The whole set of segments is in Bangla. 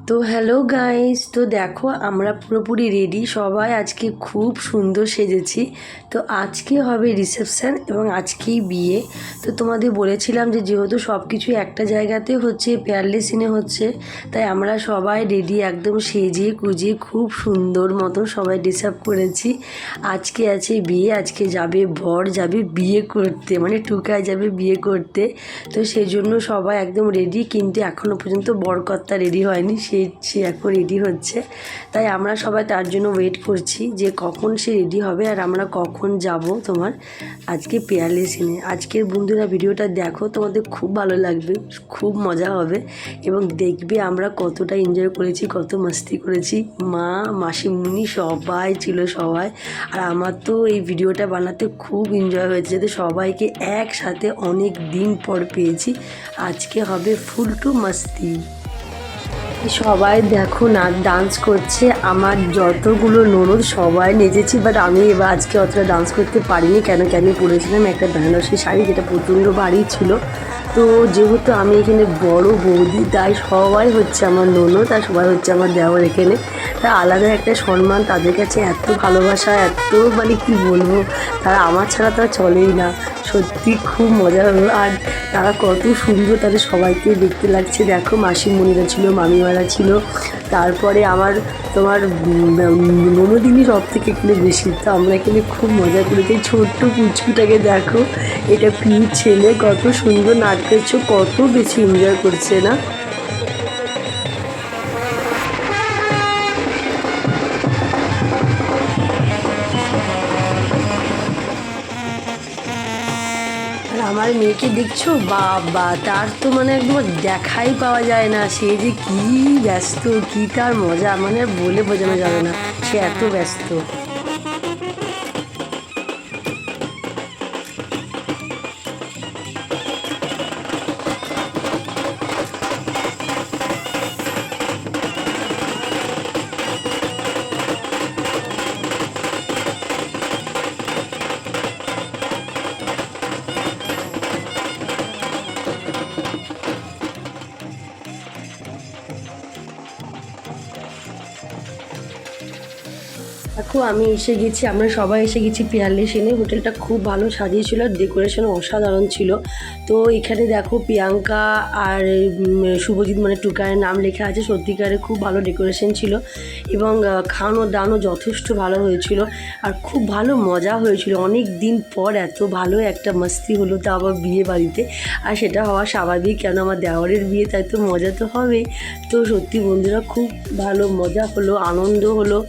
তো হ্যালো গাইস, তো দেখো আমরা পুরোপুরি রেডি সবাই, আজকে খুব সুন্দর সেজেছি। তো আজকে হবে রিসেপশন এবং আজকেই বিয়ে। তো তোমাদের বলেছিলাম যে যেহেতু সব কিছু একটা জায়গাতে হচ্ছে, পেয়ারলেস সিনে হচ্ছে, তাই আমরা সবাই রেডি একদম সেজে গুজে খুব সুন্দর মতো সবাই ডিসার্ভ করেছি। আজকে আছে বিয়ে, আজকে যাবে বর যাবে বিয়ে করতে, মানে টুকায় যাবে বিয়ে করতে। তো সেই জন্য সবাই একদম রেডি, কিন্তু এখনও পর্যন্ত বরকর্তা রেডি হয়নি, সে এখন রেডি হচ্ছে। তাই আমরা সবাই তার জন্য ওয়েট করছি যে কখন সে রেডি হবে আর আমরা কখন যাব তোমার আজকে পেয়ারলেস সিনে। আজকের বন্ধুরা ভিডিওটা দেখো, তোমাদের খুব ভালো লাগবে, খুব মজা হবে এবং দেখবে আমরা কতটা এনজয় করেছি, কত মাস্তি করেছি। মা মাসিমুনি সবাই ছিল, সবাই। আর আমার তো এই ভিডিওটা বানাতে খুব এনজয় হয়েছে, যাতে সবাইকে একসাথে অনেক দিন পর পেয়েছি। আজকে হবে ফুল টু মাস্তি। সবাই দেখো না ডান্স করছে, আমার যতগুলো ননদ সবাই নেচেছি, বাট আমি এবার আজকে অতটা ডান্স করতে পারিনি। কেন কি আমি পরেছিলাম একটা বেনারসি শাড়ি, যেটা প্রচণ্ড ভারী ছিল। তো যেহেতু আমি এখানে বড় বৌদি, তাই সবাই হচ্ছে আমার ননদ আর সবাই হচ্ছে আমার দেওর এখানে। তা আলাদা একটা সম্মান, তাদের কাছে এত ভালোবাসা, এত মানে কি বলবো, তারা আমার ছাড়া তারা চলেই না। সত্যি খুব মজা হলো। আর তারা কত সুন্দর, তাদের সবাইকে দেখতে লাগছে। দেখো মাসিমণিরা ছিল, মামিমারা ছিল, তারপরে আমার তোমার ননদিনী সব থেকে এখানে বেশি। তো আমরা এখানে খুব মজা করেছি। ছোট্ট পুচকুটাকে দেখো, এটা পিউ ছেলে, কত সুন্দর নাচ করছে, কত বেশি এনজয় করছে না। আমার মেয়েকে দেখছো, বাবা তার তো মানে একদম দেখাই পাওয়া যায় না, সে যে কি ব্যস্ত, কি তার মজা, মানে আর বলে বোঝানো যাবে না, সে এত ব্যস্ত। দেখো আমি এসে গেছি, আমরা সবাই এসে গেছি পেয়ারলেস সিনে। হোটেলটা খুব ভালো সাজিয়েছিল, ডেকোরেশন অসাধারণ ছিল। তো এখানে দেখো প্রিয়াঙ্কা আর শুভজিৎ মানে টুকায়ের নাম লেখা আছে। সত্যিকারে খুব ভালো ডেকোরেশন ছিল এবং খাওয়ানো দাওয়ানো যথেষ্ট ভালো হয়েছিল আর খুব ভালো মজা হয়েছিল। অনেক দিন পর এত ভালো একটা মাস্তি হলো, তা আবার বিয়ে বাড়িতে। আর সেটা হওয়া স্বাভাবিক, কেন আমার দেওয়ারের বিয়ে, তাই তো মজা তো হবেই। তো সত্যি বন্ধুরা খুব ভালো মজা হলো, আনন্দ হলো,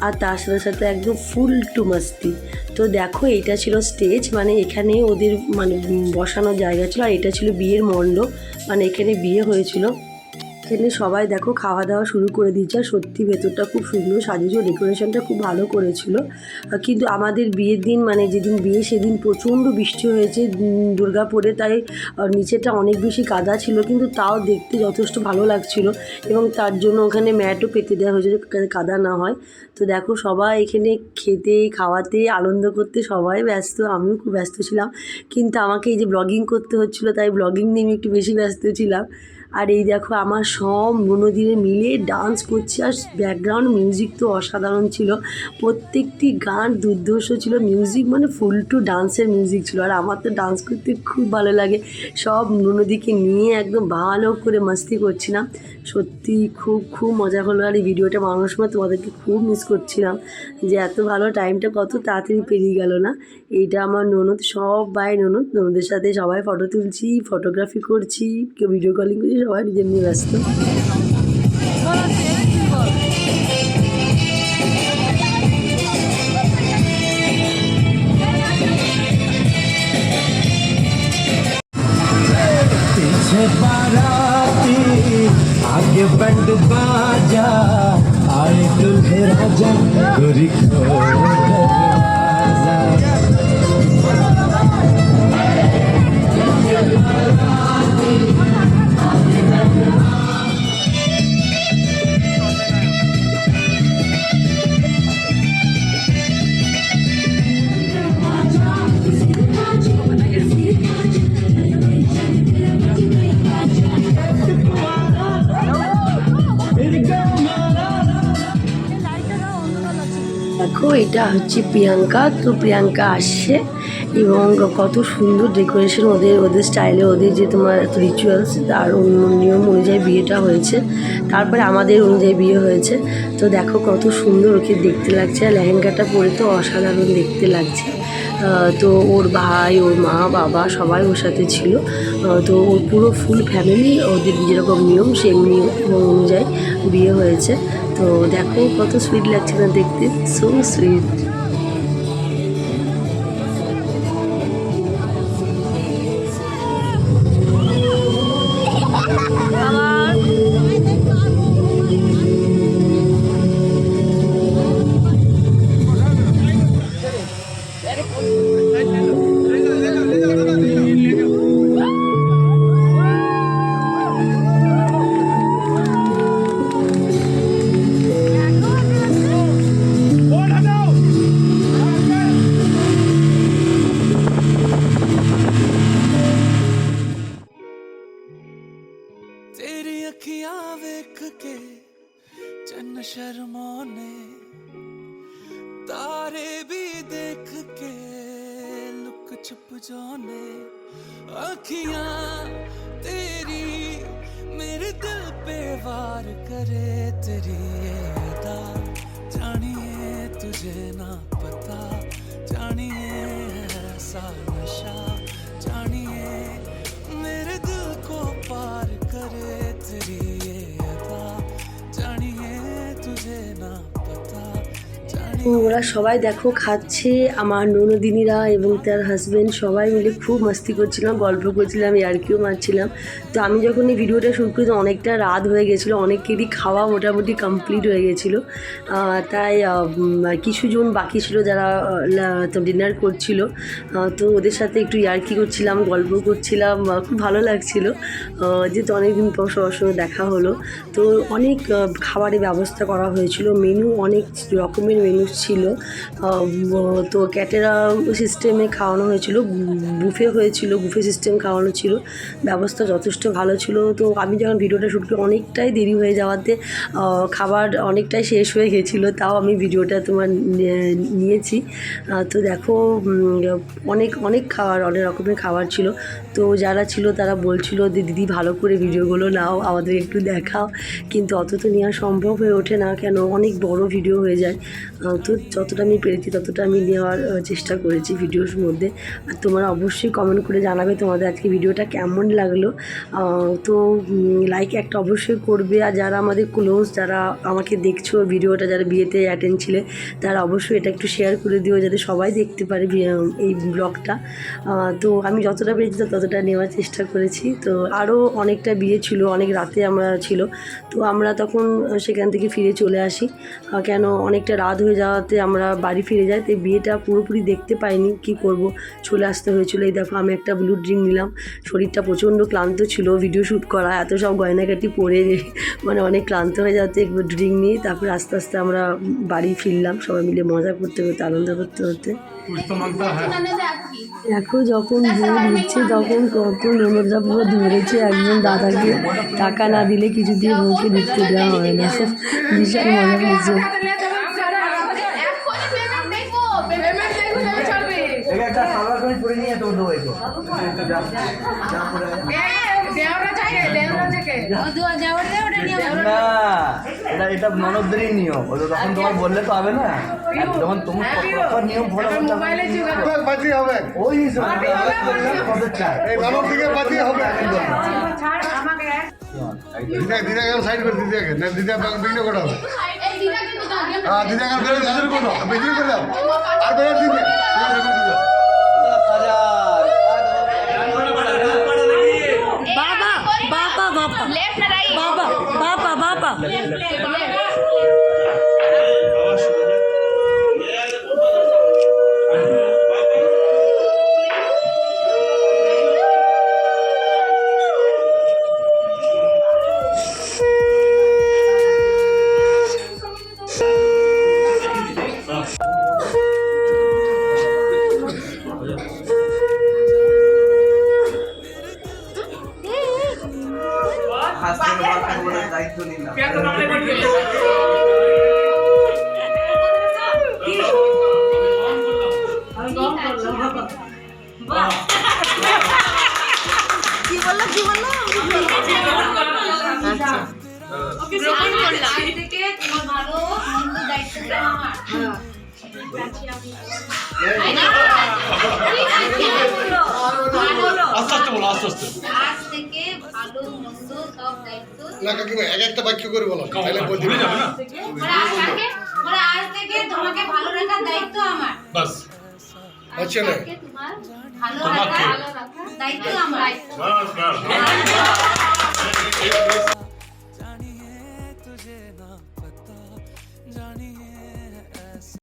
আর তার সাথে সাথে একদম ফুল টু মাস্তি। তো দেখো এটা ছিল স্টেজ, মানে এখানে ওদের মানে বসানোর জায়গা ছিল, আর এটা ছিল বিয়ের মণ্ডপ, মানে এখানে বিয়ে হয়েছিল। এখানে সবাই দেখো খাওয়া দাওয়া শুরু করে দিয়েছে। আর সত্যি ভেতরটা খুব সুন্দর সাজিয়েছিল, ডেকোরেশনটা খুব ভালো করেছিল। কিন্তু আমাদের বিয়ের দিন মানে যেদিন বিয়ে সেদিন প্রচণ্ড বৃষ্টি হয়েছে দুর্গাপুরে, তাই নিচেটা অনেক বেশি কাদা ছিল, কিন্তু তাও দেখতে যথেষ্ট ভালো লাগছিল এবং তার জন্য ওখানে ম্যাটও পেতে দেওয়া হয়েছিল কাদা না হয়। তো দেখো সবাই এখানে খেতে খাওয়াতে আনন্দ করতে সবাই ব্যস্ত, আমিও খুব ব্যস্ত ছিলাম, কিন্তু আমাকে এই যে ব্লগিং করতে হচ্ছিলো, তাই ব্লগিং নিয়ে আমি একটু বেশি ব্যস্ত ছিলাম। আর এই দেখো আমার সব ননদিনে মিলে ডান্স করছে, আর ব্যাকগ্রাউন্ড মিউজিক তো অসাধারণ ছিল, প্রত্যেকটি গান দুর্ধর্ষ ছিল, মিউজিক মানে ফুল টু ডান্সের মিউজিক ছিল। আর আমার তো ডান্স করতে খুব ভালো লাগে, সব ননদিকে নিয়ে একদম ভালো করে মাস্তি করছিলাম। সত্যি খুব খুব মজা হলো। আর এই ভিডিওটা বানানোর সময় তোমাদেরকে খুব মিস করছিলাম, যে এত ভালো টাইমটা কত তাড়াতাড়ি পেরিয়ে গেল না। এইটা আমার ননদ, সবাই ননদের সাথে সবাই ফটো তুলছি, ফটোগ্রাফি করছি, কেউ ভিডিও কলিং করছি, সবাই নিজের নিয়ে ব্যস্ত। आगे बंड बाजा आए दुल्हे राजा गोरी দেখো এটা হচ্ছে প্রিয়াঙ্কা, তো প্রিয়াঙ্কা আসছে এবং কত সুন্দর ডেকোরেশন, ওদের স্টাইলে, ওদের যে তোমার রিচুয়ালস তার নিয়ম অনুযায়ী বিয়েটা হয়েছে, তারপরে আমাদের অনুযায়ী বিয়ে হয়েছে। তো দেখো কত সুন্দর ওকে দেখতে লাগছে, আর লেহেঙ্গাটা পরে তো অসাধারণ দেখতে লাগছে। তো ওর ভাই, ওর মা বাবা সবাই ওর সাথে ছিল। তো ওর পুরো ফুল ফ্যামিলি, ওদের যেরকম নিয়ম সেই নিয়ম অনুযায়ী বিয়ে হয়েছে। তো দেখো কত সুইট লাগছে না দেখতে, সো সুইট। तेरी अखियां वेख के चन्न शर्माने, तारे भी देख के लुक छुप जाने। अखियां तेरी मेरे दिल पे वार करे, तेरी ये अदा जानिए तुझे ना पता, जानिए ऐसा नशा, जानिए मेरे दिल को पार करे, तेरी ये अदा जानिए तुझे ना पता, তো ওরা সবাই দেখো খাচ্ছে, আমার ননদিনীরা এবং তার হাজব্যান্ড সবাই মিলে খুব মাস্তি করছিলাম, গল্প করছিলাম, ইয়ার্কিও মারছিলাম। তো আমি যখন এই ভিডিওটা শ্যুট করি অনেকটা রাত হয়ে গেছিলো, অনেকেরই খাওয়া মোটামুটি কমপ্লিট হয়ে গেছিলো। তাই কিছুজন বাকি ছিল যারা তো ডিনার করছিল, তো ওদের সাথে একটু ইয়ার্কি করছিলাম, গল্প করছিলাম, খুব ভালো লাগছিলো যেহেতু অনেকদিন পর সবার সঙ্গে দেখা হলো। তো অনেক খাবারের ব্যবস্থা করা হয়েছিল, মেনু অনেক রকমের মেনু ছিল। তো ক্যাটেরা সিস্টেমে খাওয়ানো হয়েছিল, বুফে হয়েছিল, বুফে সিস্টেম খাওয়ানো ছিল, ব্যবস্থা যথেষ্ট ভালো ছিল। তো আমি যখন ভিডিওটা শ্যুট করি অনেকটাই দেরি হয়ে যাওয়াতে খাবার অনেকটাই শেষ হয়ে গেছিলো, তাও আমি ভিডিওটা তোমার নিয়েছি। তো দেখো অনেক অনেক খাবার, অনেক রকমের খাবার ছিল। তো যারা ছিল তারা বলছিল যে দিদি ভালো করে ভিডিওগুলো নাও, আমাদের একটু দেখাও, কিন্তু অত তো নেওয়া সম্ভব হয়ে ওঠে না, কেন অনেক বড় ভিডিও হয়ে যায়। তো যতটা আমি পেরেছি ততটা আমি নেওয়ার চেষ্টা করেছি ভিডিওর মধ্যে। আর তোমরা অবশ্যই কমেন্ট করে জানাবে তোমাদের আজকে ভিডিওটা কেমন লাগলো। তো লাইক একটা অবশ্যই করবে, আর যারা আমাদের ক্লোজ, যারা আমাকে দেখছো ভিডিওটা, যারা বিয়েতে অ্যাটেন্ড ছিলে, তারা অবশ্যই এটা একটু শেয়ার করে দিও যাতে সবাই দেখতে পারে এই ব্লগটা। তো আমি যতটা পেরেছি ততটা নেওয়ার চেষ্টা করেছি। তো আরও অনেকটা বিয়ে ছিল, অনেক রাতে আমরা ছিল, তো আমরা তখন সেখান থেকে ফিরে চলে আসি, কেন অনেকটা রাত হয়ে যাওয়াতে আমরা বাড়ি ফিরে যাই। তো বিয়েটা পুরোপুরি দেখতে পাইনি, কি করব, চলে আসতে হয়েছিল। এই দেখো আমি একটা ব্লু ড্রিঙ্ক নিলাম, শরীরটা প্রচণ্ড ক্লান্ত ছিল, ভিডিও শ্যুট করা, এত সব গয়নাকাটি পরে মানে অনেক ক্লান্ত হয়ে যাতে একটু ড্রিঙ্ক নিয়ে তারপরে আস্তে আস্তে আমরা বাড়ি ফিরলাম, সবাই মিলে মজা করতে করতে, আনন্দ করতে করতে। দেখো যখন ভোর হচ্ছে তখন কত ননদরা পুরো ধরেছে একজন দাদাকে, টাকা না দিলে কিছু দিয়ে বউকে ঢুকতে দেওয়া হয় না, বিশাল মজা পেয়েছে। এটা ননদদেরই নিয়ম, তখন তোমার বললে তো হবে না, যখন তোমার নিয়ম ফলো করতে হবে ওই সাইড করে দিদাকে না, দিদা বিঘ্ন করা হবে। হ্যাঁ দিদা বেশি করে দাও আর বেড়ে দিবে। বাবা বাবা বাবা বাবা বাবা বাবা দায়িত্ব নিলাম। না কাকিমা এক একটা বাক্য করে বলো তাহলে বলতে যাবে না আজ থেকে তোমাকে ভালো রাখার দায়িত্ব আমার। বাস আচ্ছা না ভালো রাখার দায়িত্ব আমার। বাস বাস